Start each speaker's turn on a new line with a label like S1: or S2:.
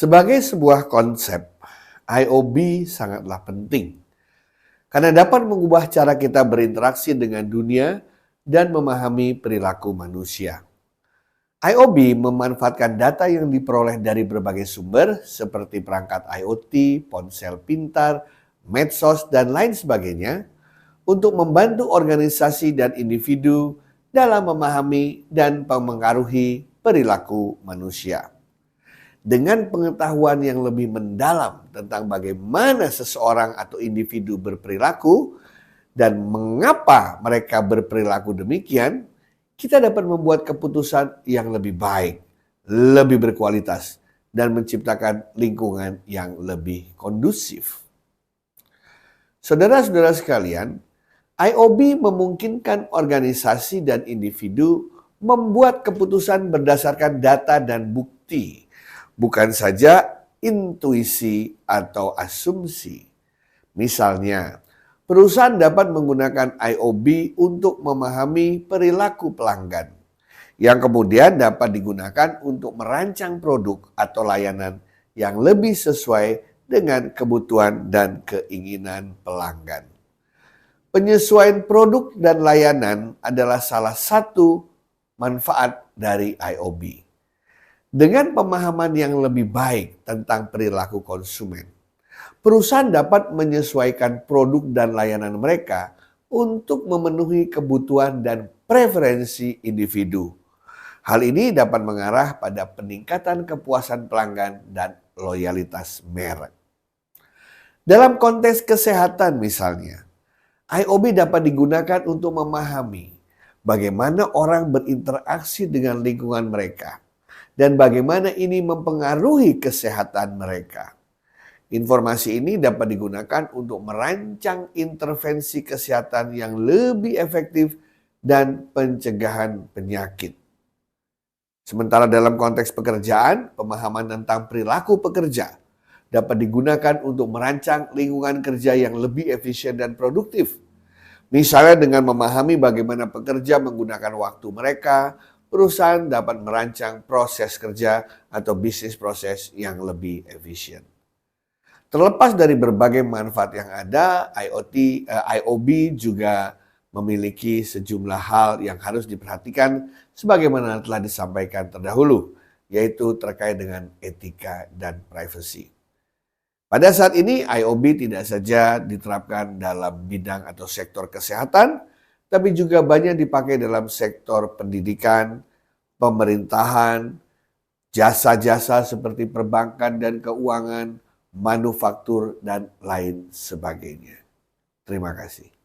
S1: Sebagai sebuah konsep, IoB sangatlah penting karena dapat mengubah cara kita berinteraksi dengan dunia dan memahami perilaku manusia. IoB memanfaatkan data yang diperoleh dari berbagai sumber seperti perangkat IoT, ponsel pintar, medsos, dan lain sebagainya untuk membantu organisasi dan individu dalam memahami dan memengaruhi perilaku manusia. Dengan pengetahuan yang lebih mendalam tentang bagaimana seseorang atau individu berperilaku dan mengapa mereka berperilaku demikian, kita dapat membuat keputusan yang lebih baik, lebih berkualitas, dan menciptakan lingkungan yang lebih kondusif. Saudara-saudara sekalian, IoB memungkinkan organisasi dan individu membuat keputusan berdasarkan data dan bukti, bukan saja intuisi atau asumsi. Misalnya, perusahaan dapat menggunakan IoB untuk memahami perilaku pelanggan, yang kemudian dapat digunakan untuk merancang produk atau layanan yang lebih sesuai dengan kebutuhan dan keinginan pelanggan. Penyesuaian produk dan layanan adalah salah satu manfaat dari IoB. Dengan pemahaman yang lebih baik tentang perilaku konsumen, perusahaan dapat menyesuaikan produk dan layanan mereka untuk memenuhi kebutuhan dan preferensi individu. Hal ini dapat mengarah pada peningkatan kepuasan pelanggan dan loyalitas merek. Dalam konteks kesehatan misalnya, IoB dapat digunakan untuk memahami bagaimana orang berinteraksi dengan lingkungan mereka dan bagaimana ini mempengaruhi kesehatan mereka. Informasi ini dapat digunakan untuk merancang intervensi kesehatan yang lebih efektif dan pencegahan penyakit. Sementara dalam konteks pekerjaan, pemahaman tentang perilaku pekerja dapat digunakan untuk merancang lingkungan kerja yang lebih efisien dan produktif. Misalnya dengan memahami bagaimana pekerja menggunakan waktu mereka, perusahaan dapat merancang proses kerja atau bisnis proses yang lebih efisien. Terlepas dari berbagai manfaat yang ada, IoB juga memiliki sejumlah hal yang harus diperhatikan sebagaimana telah disampaikan terdahulu, yaitu terkait dengan etika dan privasi. Pada saat ini, IoB tidak saja diterapkan dalam bidang atau sektor kesehatan, tapi juga banyak dipakai dalam sektor pendidikan, pemerintahan, jasa-jasa seperti perbankan dan keuangan, manufaktur, dan lain sebagainya. Terima kasih.